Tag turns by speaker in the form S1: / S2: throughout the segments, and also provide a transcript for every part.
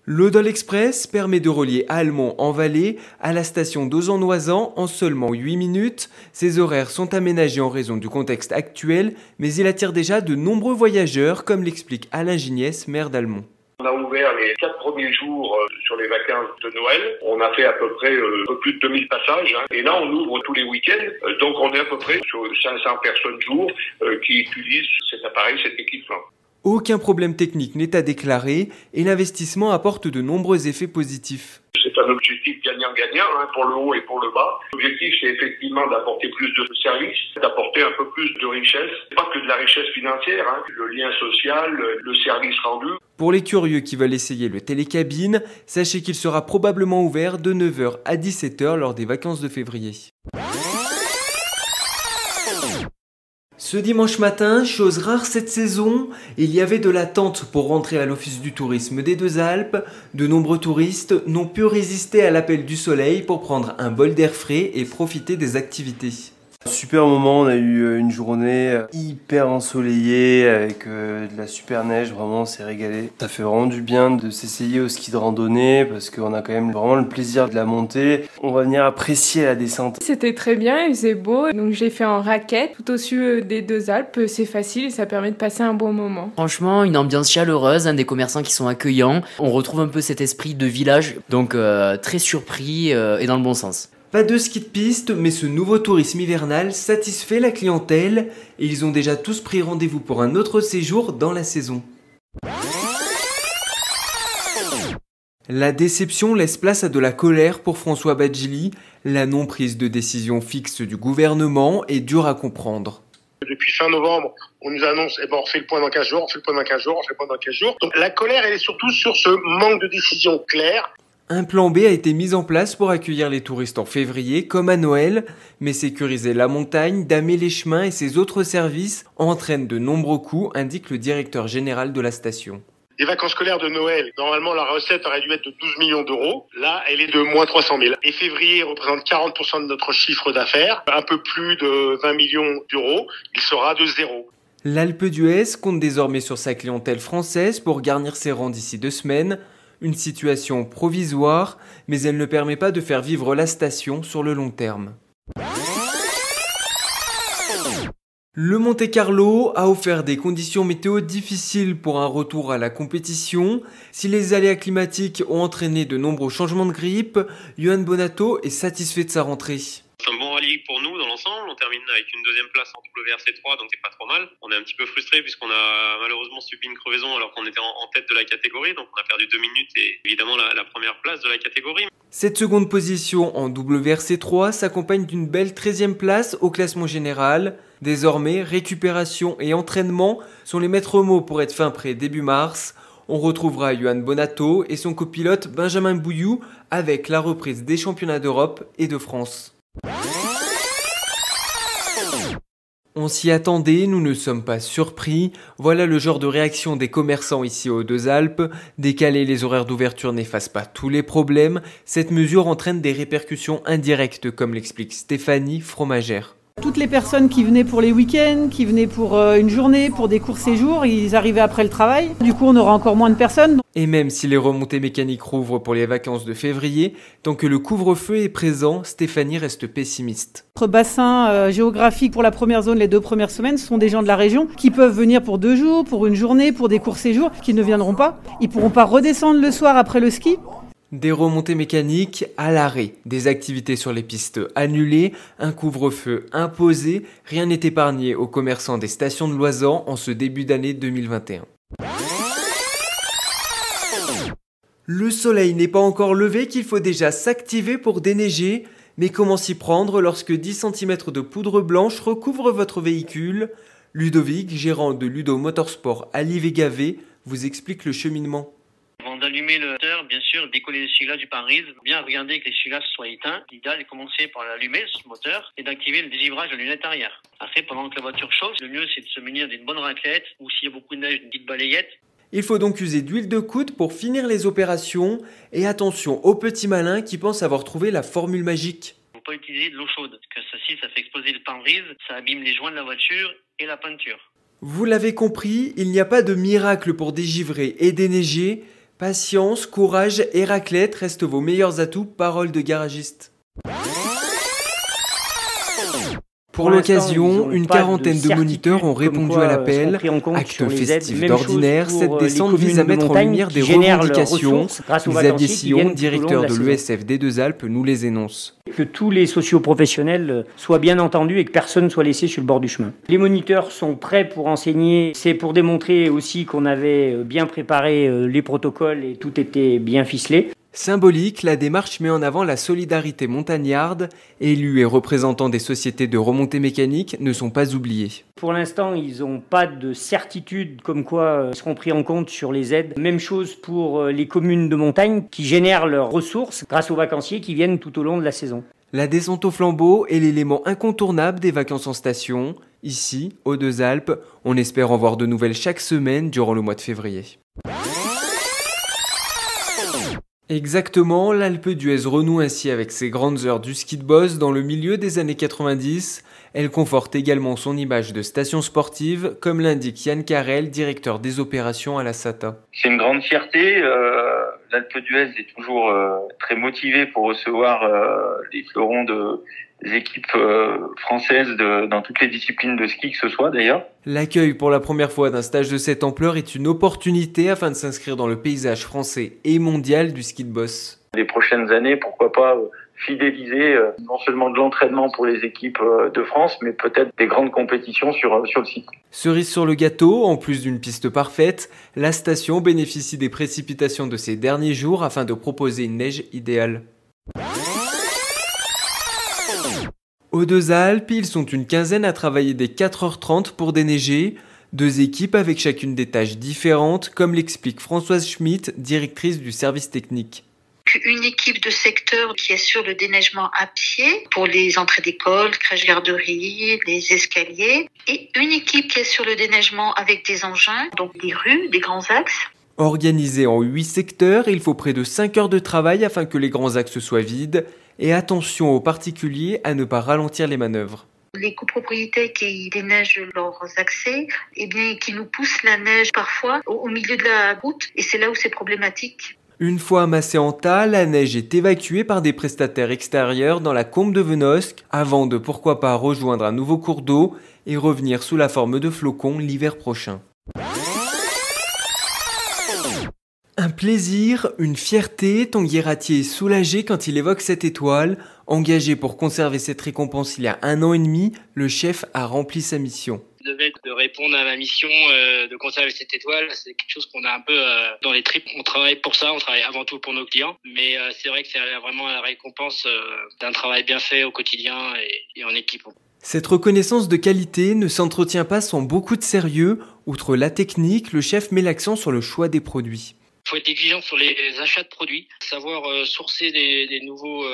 S1: L'Odol Express permet de relier Allemont en Valais à la station d'Auzan-Noisant en seulement 8 minutes. Ses horaires sont aménagés en raison du contexte actuel, mais il attire déjà de nombreux voyageurs, comme l'explique Alain Gignès, maire d'Allemont.
S2: On a ouvert les 4 premiers jours sur les vacances de Noël. On a fait à peu près un peu plus de 2000 passages. Et là, on ouvre tous les week-ends. Donc, on est à peu près sur 500 personnes jour qui utilisent cet appareil, cet équipement.
S1: Aucun problème technique n'est à déclarer et l'investissement apporte de nombreux effets positifs.
S2: C'est un objectif gagnant-gagnant pour le haut et pour le bas. L'objectif, c'est effectivement d'apporter plus de services, d'apporter un peu plus de richesse. Pas que de la richesse financière, le lien social, le service rendu.
S1: Pour les curieux qui veulent essayer le télécabine, sachez qu'il sera probablement ouvert de 9 h à 17 h lors des vacances de février. Ce dimanche matin, chose rare cette saison, il y avait de l'attente pour rentrer à l'Office du tourisme des Deux-Alpes. De nombreux touristes n'ont pu résister à l'appel du soleil pour prendre un bol d'air frais et profiter des activités.
S3: Super moment, on a eu une journée hyper ensoleillée avec de la super neige, vraiment on s'est régalé. Ça fait vraiment du bien de s'essayer au ski de randonnée parce qu'on a quand même vraiment le plaisir de la montée. On va venir apprécier la descente.
S4: C'était très bien, il faisait beau, donc j'ai fait en raquette tout au sud des Deux-Alpes. C'est facile et ça permet de passer un bon moment.
S5: Franchement, une ambiance chaleureuse, des commerçants qui sont accueillants. On retrouve un peu cet esprit de village, donc très surpris et dans le bon sens.
S1: Pas de ski de piste, mais ce nouveau tourisme hivernal satisfait la clientèle et ils ont déjà tous pris rendez-vous pour un autre séjour dans la saison. La déception laisse place à de la colère pour François Badjili. La non-prise de décision fixe du gouvernement est dure à comprendre.
S6: Depuis fin novembre, on nous annonce, on refait le point dans 15 jours, on fait le point dans 15 jours, on fait le point dans 15 jours. Donc la colère, elle est surtout sur ce manque de décision claire.
S1: Un plan B a été mis en place pour accueillir les touristes en février, comme à Noël, mais sécuriser la montagne, damer les chemins et ses autres services entraîne de nombreux coûts, indique le directeur général de la station.
S6: Les vacances scolaires de Noël, normalement la recette aurait dû être de 12 millions d'euros. Là, elle est de moins 300 000. Et février représente 40% de notre chiffre d'affaires, un peu plus de 20 millions d'euros. Il sera de zéro.
S1: L'Alpe d'Huez compte désormais sur sa clientèle française pour garnir ses rangs d'ici 2 semaines. Une situation provisoire, mais elle ne permet pas de faire vivre la station sur le long terme. Le Monte-Carlo a offert des conditions météo difficiles pour un retour à la compétition. Si les aléas climatiques ont entraîné de nombreux changements de grippe, Johan Bonato est satisfait de sa rentrée.
S7: C'est un bon rallye pour nous dans l'ensemble, on termine avec une deuxième place en WRC3, donc c'est pas trop mal. On est un petit peu frustré puisqu'on a malheureusement subi une crevaison alors qu'on était en tête de la catégorie, donc on a perdu 2 minutes et évidemment la première place de la catégorie.
S1: Cette seconde position en WRC3 s'accompagne d'une belle 13e place au classement général. Désormais, récupération et entraînement sont les maîtres mots pour être fin prêt début mars. On retrouvera Johan Bonato et son copilote Benjamin Bouillou avec la reprise des championnats d'Europe et de France. On s'y attendait, nous ne sommes pas surpris. Voilà le genre de réaction des commerçants ici aux Deux-Alpes. Décaler les horaires d'ouverture n'efface pas tous les problèmes. Cette mesure entraîne des répercussions indirectes, comme l'explique Stéphanie Fromagère.
S8: Toutes les personnes qui venaient pour les week-ends, qui venaient pour une journée, pour des courts séjours, ils arrivaient après le travail. Du coup, on aura encore moins de personnes.
S1: Et même si les remontées mécaniques rouvrent pour les vacances de février, tant que le couvre-feu est présent, Stéphanie reste pessimiste.
S8: Notre bassin géographique pour la première zone, les 2 premières semaines, ce sont des gens de la région qui peuvent venir pour 2 jours, pour une journée, pour des courts séjours, qui ne viendront pas. Ils ne pourront pas redescendre le soir après le ski.
S1: Des remontées mécaniques à l'arrêt, des activités sur les pistes annulées, un couvre-feu imposé, rien n'est épargné aux commerçants des stations de Loisan en ce début d'année 2021. Le soleil n'est pas encore levé qu'il faut déjà s'activer pour déneiger, mais comment s'y prendre lorsque 10 cm de poudre blanche recouvre votre véhicule? Ludovic, gérant de Ludo Motorsport à Livet-Gavet, vous explique le cheminement.
S9: Avant d'allumer le moteur, bien sûr, décoller l'essuie-glace du pare-brise, bien regarder que l'essuie-glace soit éteint. L'idéal est de commencer par l'allumer, ce moteur, et d'activer le dégivrage de la lunette arrière. Après, pendant que la voiture chauffe, le mieux c'est de se munir d'une bonne raclette, ou s'il y a beaucoup de neige, une petite balayette.
S1: Il faut donc user d'huile de coude pour finir les opérations, et attention aux petits malins qui pensent avoir trouvé la formule magique.
S9: Il ne faut pas utiliser de l'eau chaude, parce que ceci, ça fait exploser le pare-brise, ça abîme les joints de la voiture et la peinture.
S1: Vous l'avez compris, il n'y a pas de miracle pour dégivrer et déneiger, Patience, courage et raclette restent vos meilleurs atouts, parole de garagiste. Pour l'occasion, une quarantaine de moniteurs ont répondu à l'appel. Acte festif d'ordinaire, cette descente vise à mettre en lumière des revendications. Xavier Sillon, directeur de l'ESF des Deux-Alpes, nous les énonce.
S10: Que tous les socio-professionnels soient bien entendus et que personne ne soit laissé sur le bord du chemin. Les moniteurs sont prêts pour enseigner. C'est pour démontrer aussi qu'on avait bien préparé les protocoles et tout était bien ficelé.
S1: Symbolique, la démarche met en avant la solidarité montagnarde. Élus et représentants des sociétés de remontée mécanique ne sont pas oubliés.
S10: Pour l'instant, ils n'ont pas de certitude comme quoi ils seront pris en compte sur les aides. Même chose pour les communes de montagne qui génèrent leurs ressources grâce aux vacanciers qui viennent tout au long de la saison.
S1: La descente au flambeau est l'élément incontournable des vacances en station. Ici, aux Deux-Alpes, on espère en voir de nouvelles chaque semaine durant le mois de février. Exactement, l'Alpe d'Huez renoue ainsi avec ses grandes heures du ski de boss dans le milieu des années 90. Elle conforte également son image de station sportive, comme l'indique Yann Carrel, directeur des opérations à la SATA.
S11: C'est une grande fierté. L'Alpe d'Huez est toujours très motivée pour recevoir les fleurons des équipes françaises dans toutes les disciplines de ski que ce soit d'ailleurs.
S1: L'accueil pour la première fois d'un stage de cette ampleur est une opportunité afin de s'inscrire dans le paysage français et mondial du ski de boss.
S11: Les prochaines années, pourquoi pas fidéliser non seulement de l'entraînement pour les équipes de France, mais peut-être des grandes compétitions sur le site.
S1: Cerise sur le gâteau, en plus d'une piste parfaite, la station bénéficie des précipitations de ces derniers jours afin de proposer une neige idéale. Aux Deux-Alpes, ils sont une quinzaine à travailler dès 4h30 pour déneiger. 2 équipes avec chacune des tâches différentes, comme l'explique Françoise Schmitt, directrice du service technique.
S12: Une équipe de secteur qui assure le déneigement à pied pour les entrées d'école, crèches-garderies, les escaliers. Et une équipe qui assure le déneigement avec des engins, donc des rues, des grands axes.
S1: Organisé en 8 secteurs, il faut près de 5 heures de travail afin que les grands axes soient vides. Et attention aux particuliers à ne pas ralentir les manœuvres.
S12: Les copropriétés qui déneigent leurs accès, qui nous poussent la neige parfois au milieu de la route. Et c'est là où c'est problématique.
S1: Une fois amassée en tas, la neige est évacuée par des prestataires extérieurs dans la combe de Venosque, avant de pourquoi pas rejoindre un nouveau cours d'eau et revenir sous la forme de flocons l'hiver prochain. Un plaisir, une fierté, Tanguy Ratier est soulagé quand il évoque cette étoile. Engagé pour conserver cette récompense il y a 1 an et demi, le chef a rempli sa mission.
S9: De répondre à ma mission de conserver cette étoile, c'est quelque chose qu'on a un peu dans les tripes. On travaille pour ça, on travaille avant tout pour nos clients, mais c'est vrai que c'est vraiment la récompense d'un travail bien fait au quotidien et en équipe.
S1: Cette reconnaissance de qualité ne s'entretient pas sans beaucoup de sérieux. Outre la technique, le chef met l'accent sur le choix des produits.
S9: Il faut être exigeant sur les achats de produits, savoir sourcer des nouveaux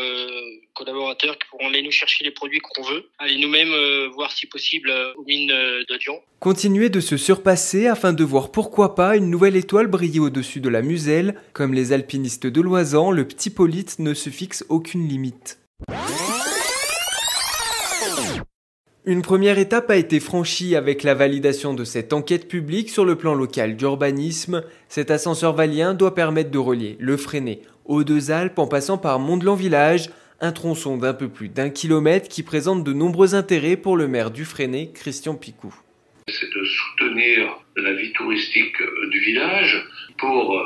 S9: collaborateurs qui pourront aller nous chercher les produits qu'on veut, aller nous-mêmes voir si possible aux mines de Dijon.
S1: Continuer de se surpasser afin de voir pourquoi pas une nouvelle étoile briller au-dessus de la Muselle. Comme les alpinistes de Loisan, le petit Polyte ne se fixe aucune limite. Une première étape a été franchie avec la validation de cette enquête publique sur le plan local d'urbanisme. Cet ascenseur valien doit permettre de relier le Fresnay aux Deux-Alpes en passant par Mont-de-l'An-Village, un tronçon d'un peu plus d'1 kilomètre qui présente de nombreux intérêts pour le maire du Fresnay, Christian Picou.
S2: C'est de soutenir la vie touristique du village pour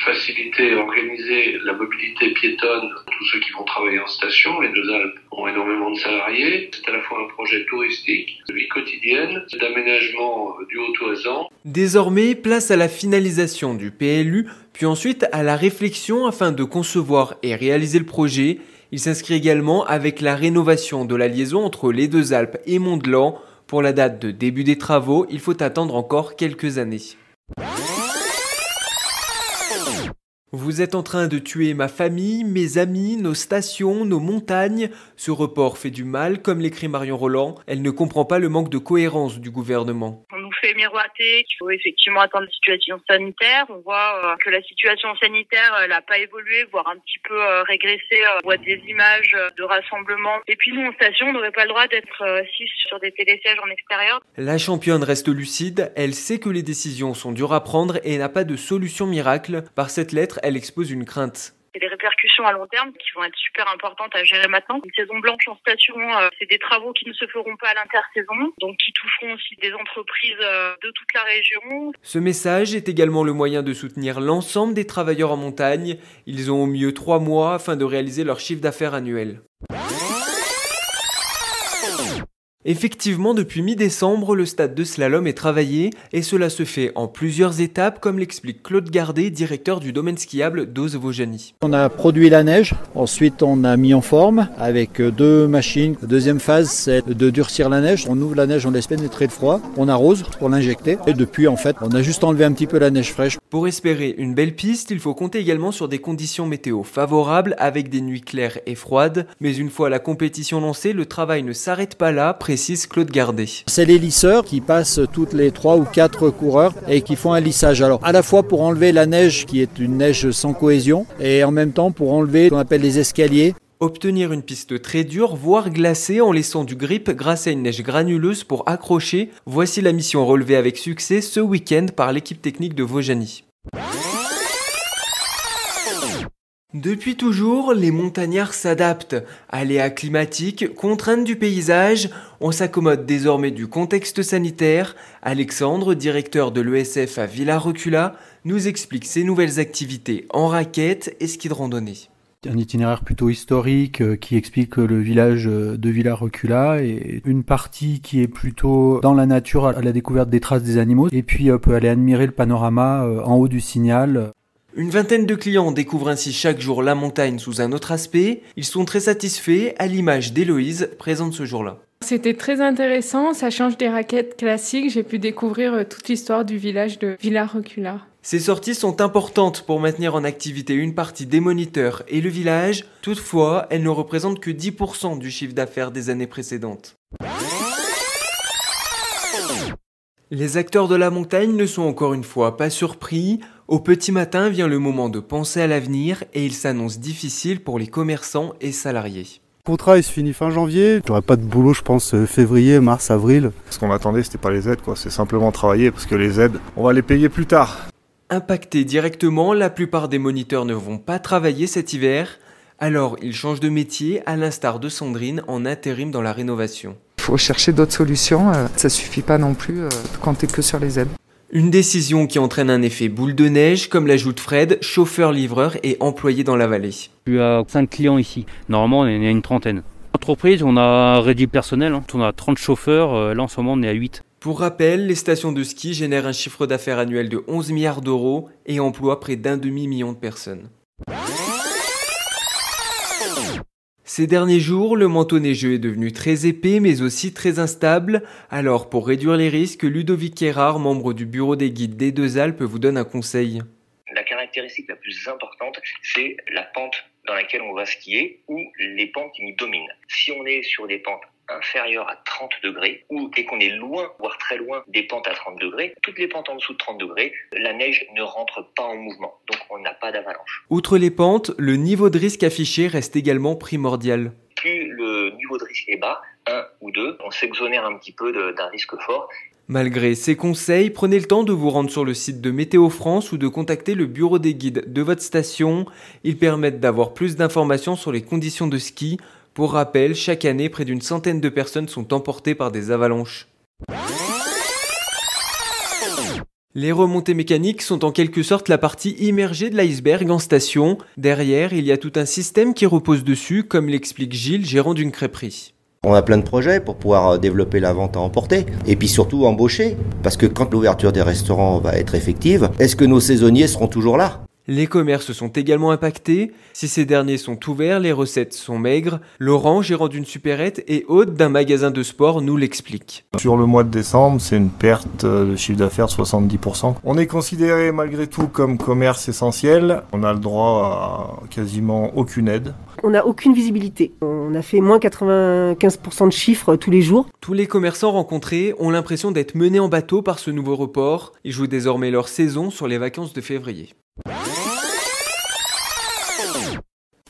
S2: faciliter et organiser la mobilité piétonne pour tous ceux qui vont travailler en station. Les Deux-Alpes ont énormément de salariés. C'est à la fois un projet touristique, de vie quotidienne, d'aménagement du Haut-Oisan.
S1: Désormais, place à la finalisation du PLU, puis ensuite à la réflexion afin de concevoir et réaliser le projet. Il s'inscrit également avec la rénovation de la liaison entre les Deux-Alpes et Mont-de-l'An. Pour la date de début des travaux, il faut attendre encore quelques années. Vous êtes en train de tuer ma famille, mes amis, nos stations, nos montagnes. Ce report fait du mal, comme l'écrit Marion Roland. Elle ne comprend pas le manque de cohérence du gouvernement.
S12: On nous
S13: fait miroiter qu'il faut effectivement attendre la situation sanitaire. On voit que la situation sanitaire n'a pas évolué, voire un petit peu régressé. On voit des images de rassemblement. Et puis nous, en station, on n'aurait pas le droit d'être 6 sur des télésièges en extérieur.
S1: La championne reste lucide, elle sait que les décisions sont dures à prendre et n'a pas de solution miracle. Par cette lettre, elle expose une crainte.
S13: C'est des répercussions à long terme qui vont être super importantes à gérer maintenant. Une saison blanche en station, c'est des travaux qui ne se feront pas à l'intersaison, donc qui toucheront aussi des entreprises de toute la région.
S1: Ce message est également le moyen de soutenir l'ensemble des travailleurs en montagne. Ils ont au mieux 3 mois afin de réaliser leur chiffre d'affaires annuel. Effectivement, depuis mi-décembre, le stade de slalom est travaillé et cela se fait en plusieurs étapes, comme l'explique Claude Gardet, directeur du domaine skiable d'Auze-Vaujany.
S14: On a produit la neige, ensuite on a mis en forme avec 2 machines. La deuxième phase, c'est de durcir la neige. On ouvre la neige, on laisse pénétrer le froid, on arrose pour l'injecter et depuis en fait, on a juste enlevé un petit peu la neige fraîche.
S1: Pour espérer une belle piste, il faut compter également sur des conditions météo favorables avec des nuits claires et froides. Mais une fois la compétition lancée, le travail ne s'arrête pas là, précise Claude Gardet.
S14: C'est les lisseurs qui passent toutes les 3 ou 4 coureurs et qui font un lissage. Alors à la fois pour enlever la neige qui est une neige sans cohésion et en même temps pour enlever ce qu'on appelle les escaliers.
S1: Obtenir une piste très dure, voire glacée en laissant du grip grâce à une neige granuleuse pour accrocher. Voici la mission relevée avec succès ce week-end par l'équipe technique de Vaujany. Depuis toujours, les montagnards s'adaptent. Aléas climatiques, contraintes du paysage, on s'accommode désormais du contexte sanitaire. Alexandre, directeur de l'ESF à Villars-Recula, nous explique ses nouvelles activités en raquette et ski de randonnée.
S15: Un itinéraire plutôt historique qui explique le village de Villars-Recula et une partie qui est plutôt dans la nature à la découverte des traces des animaux et puis on peut aller admirer le panorama en haut du Signal.
S1: Une vingtaine de clients découvrent ainsi chaque jour la montagne sous un autre aspect. Ils sont très satisfaits, à l'image d'Héloïse, présente ce jour-là.
S4: C'était très intéressant, ça change des raquettes classiques. J'ai pu découvrir toute l'histoire du village de Villars-Recula.
S1: Ces sorties sont importantes pour maintenir en activité une partie des moniteurs et le village. Toutefois, elles ne représentent que 10% du chiffre d'affaires des années précédentes. Les acteurs de la montagne ne sont encore une fois pas surpris. Au petit matin vient le moment de penser à l'avenir et il s'annonce difficile pour les commerçants et salariés.
S16: Le contrat il se finit fin janvier, j'aurai pas de boulot je pense février, mars, avril.
S17: Ce qu'on attendait c'était pas les aides quoi, c'est simplement travailler parce que les aides on va les payer plus tard.
S1: Impactés directement, la plupart des moniteurs ne vont pas travailler cet hiver. Alors ils changent de métier à l'instar de Sandrine en intérim dans la rénovation.
S18: Il faut chercher d'autres solutions, ça suffit pas non plus de compter que sur les aides.
S1: Une décision qui entraîne un effet boule de neige, comme l'ajoute Fred, chauffeur-livreur et employé dans la vallée.
S19: Je suis à 5 clients ici, normalement on est à une trentaine. Entreprise, on a réduit le personnel, on a 30 chauffeurs, là en ce moment on est à 8.
S1: Pour rappel, les stations de ski génèrent un chiffre d'affaires annuel de 11 milliards d'euros et emploient près d'1 demi-million de personnes. Ces derniers jours, le manteau neigeux est devenu très épais mais aussi très instable. Alors pour réduire les risques, Ludovic Erard, membre du bureau des guides des Deux-Alpes, vous donne un conseil.
S20: La caractéristique la plus importante, c'est la pente dans laquelle on va skier ou les pentes qui nous dominent. Si on est sur des pentes inférieures à 30 degrés et qu'on est loin, voire très loin des pentes à 30 degrés, toutes les pentes en dessous de 30 degrés, la neige ne rentre pas en mouvement, donc on n'a pas d'avalanche.
S1: Outre les pentes, le niveau de risque affiché reste également primordial.
S20: Plus le niveau de risque est bas, 1 ou 2, on s'exonère un petit peu d'un risque fort.
S1: Malgré ces conseils, prenez le temps de vous rendre sur le site de Météo France ou de contacter le bureau des guides de votre station. Ils permettent d'avoir plus d'informations sur les conditions de ski. Pour rappel, chaque année, près d'une centaine de personnes sont emportées par des avalanches. Les remontées mécaniques sont en quelque sorte la partie immergée de l'iceberg en station. Derrière, il y a tout un système qui repose dessus, comme l'explique Gilles, gérant d'une crêperie.
S21: On a plein de projets pour pouvoir développer la vente à emporter et puis surtout embaucher. Parce que quand l'ouverture des restaurants va être effective, est-ce que nos saisonniers seront toujours là ?
S1: Les commerces sont également impactés. Si ces derniers sont ouverts, les recettes sont maigres. Laurent, gérant d'une supérette et hôte d'un magasin de sport, nous l'explique.
S17: Sur le mois de décembre, c'est une perte de chiffre d'affaires de 70%. On est considéré malgré tout comme commerce essentiel. On a le droit à quasiment aucune aide.
S3: On n'a aucune visibilité. On a fait moins 95% de chiffres tous les jours.
S1: Tous les commerçants rencontrés ont l'impression d'être menés en bateau par ce nouveau report. Ils jouent désormais leur saison sur les vacances de février.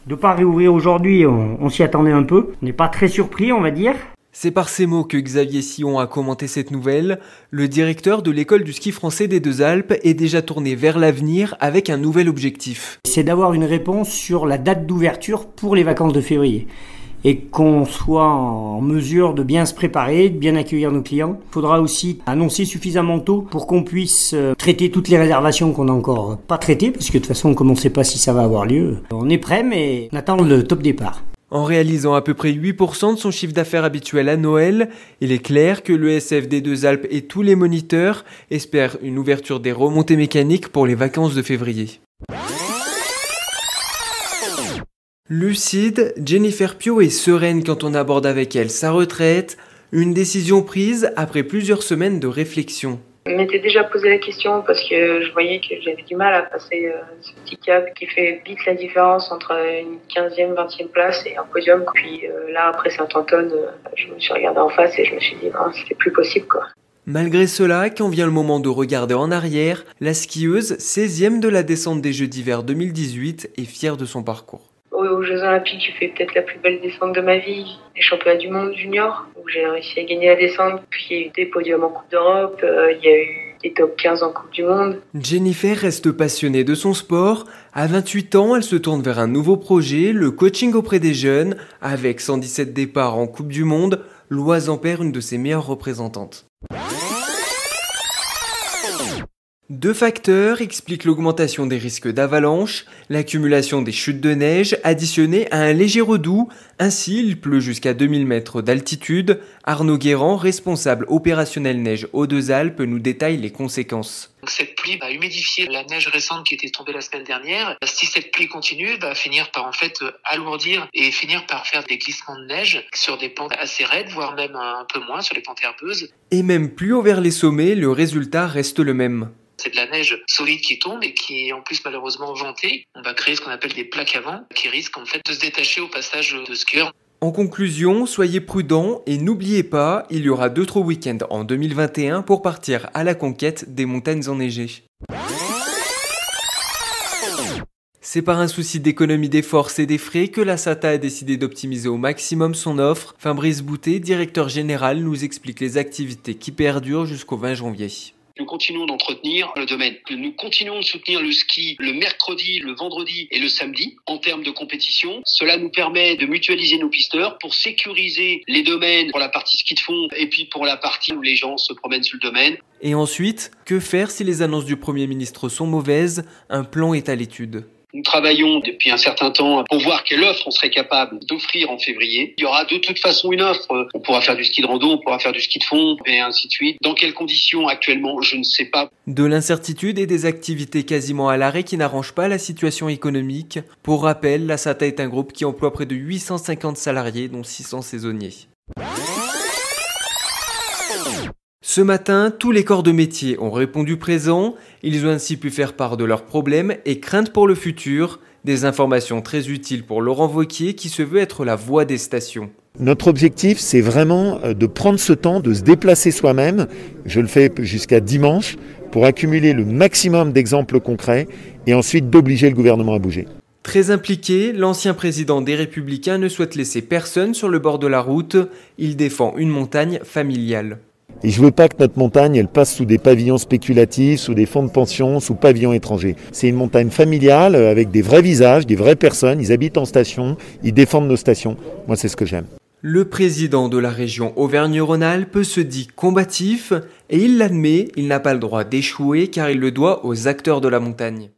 S10: De ne pas réouvrir aujourd'hui, on s'y attendait un peu. On n'est pas très surpris, on va dire.
S1: C'est par ces mots que Xavier Sillon a commenté cette nouvelle. Le directeur de l'école du ski français des Deux-Alpes est déjà tourné vers l'avenir avec un nouvel objectif.
S10: C'est d'avoir une réponse sur la date d'ouverture pour les vacances de février. Et qu'on soit en mesure de bien se préparer, de bien accueillir nos clients. Il faudra aussi annoncer suffisamment tôt pour qu'on puisse traiter toutes les réservations qu'on n'a encore pas traitées, parce que de toute façon, comme on ne sait pas si ça va avoir lieu, on est prêt, mais on attend le top départ.
S1: En réalisant à peu près 8% de son chiffre d'affaires habituel à Noël, il est clair que l'ESF des Deux-Alpes et tous les moniteurs espèrent une ouverture des remontées mécaniques pour les vacances de février. Lucide, Jennifer Pio est sereine quand on aborde avec elle sa retraite, une décision prise après plusieurs semaines de réflexion.
S22: Je m'étais déjà posé la question parce que je voyais que j'avais du mal à passer ce petit cap qui fait vite la différence entre une 15e, 20e place et un podium. Puis là, après Saint-Anton, je me suis regardée en face et je me suis dit non, c'était plus possible quoi.
S1: Malgré cela, quand vient le moment de regarder en arrière, la skieuse, 16e de la descente des Jeux d'hiver 2018, est fière de son parcours.
S22: Aux Jeux Olympiques, j'ai fait peut-être la plus belle descente de ma vie, les championnats du monde junior, où j'ai réussi à gagner la descente, puis il y a eu des podiums en Coupe d'Europe, il y a eu des top 15 en Coupe du Monde.
S1: Jennifer reste passionnée de son sport. À 28 ans, elle se tourne vers un nouveau projet, le coaching auprès des jeunes. Avec 117 départs en Coupe du Monde, l'Oise en perd une de ses meilleures représentantes. Deux facteurs expliquent l'augmentation des risques d'avalanche, l'accumulation des chutes de neige additionnée à un léger redoux. Ainsi, il pleut jusqu'à 2000 mètres d'altitude. Arnaud Guérand, responsable opérationnel neige aux Deux-Alpes, nous détaille les conséquences.
S23: Cette pluie va humidifier la neige récente qui était tombée la semaine dernière. Si cette pluie continue, va finir par en fait alourdir et finir par faire des glissements de neige sur des pentes assez raides, voire même un peu moins sur les pentes herbeuses.
S1: Et même plus haut vers les sommets, le résultat reste le même.
S23: C'est de la neige solide qui tombe et qui est en plus malheureusement ventée. On va créer ce qu'on appelle des plaques à vent qui risquent en fait de se détacher au passage de skieurs.
S1: En conclusion, soyez prudents et n'oubliez pas, il y aura d'autres week-ends en 2021 pour partir à la conquête des montagnes enneigées. C'est par un souci d'économie des forces et des frais que la SATA a décidé d'optimiser au maximum son offre. Fabrice Boutet, directeur général, nous explique les activités qui perdurent jusqu'au 20 janvier.
S24: Nous continuons d'entretenir le domaine. Nous continuons de soutenir le ski le mercredi, le vendredi et le samedi en termes de compétition. Cela nous permet de mutualiser nos pisteurs pour sécuriser les domaines pour la partie ski de fond et puis pour la partie où les gens se promènent sur le domaine.
S1: Et ensuite, que faire si les annonces du Premier ministre sont mauvaises? Un plan est à l'étude.
S24: Nous travaillons depuis un certain temps pour voir quelle offre on serait capable d'offrir en février. Il y aura de toute façon une offre. On pourra faire du ski de rando, on pourra faire du ski de fond et ainsi de suite. Dans quelles conditions actuellement, je ne sais pas.
S1: De l'incertitude et des activités quasiment à l'arrêt qui n'arrangent pas la situation économique. Pour rappel, la SATA est un groupe qui emploie près de 850 salariés, dont 600 saisonniers. Ce matin, tous les corps de métier ont répondu présent. Ils ont ainsi pu faire part de leurs problèmes et craintes pour le futur. Des informations très utiles pour Laurent Wauquiez qui se veut être la voix des stations.
S25: Notre objectif, c'est vraiment de prendre ce temps, de se déplacer soi-même. Je le fais jusqu'à dimanche pour accumuler le maximum d'exemples concrets et ensuite d'obliger le gouvernement à bouger.
S1: Très impliqué, l'ancien président des Républicains ne souhaite laisser personne sur le bord de la route. Il défend une montagne familiale.
S25: Et je veux pas que notre montagne, elle passe sous des pavillons spéculatifs, sous des fonds de pension, sous pavillons étrangers. C'est une montagne familiale avec des vrais visages, des vraies personnes. Ils habitent en station, ils défendent nos stations. Moi, c'est ce que j'aime.
S1: Le président de la région Auvergne-Rhône-Alpes se dit combatif et il l'admet, il n'a pas le droit d'échouer car il le doit aux acteurs de la montagne.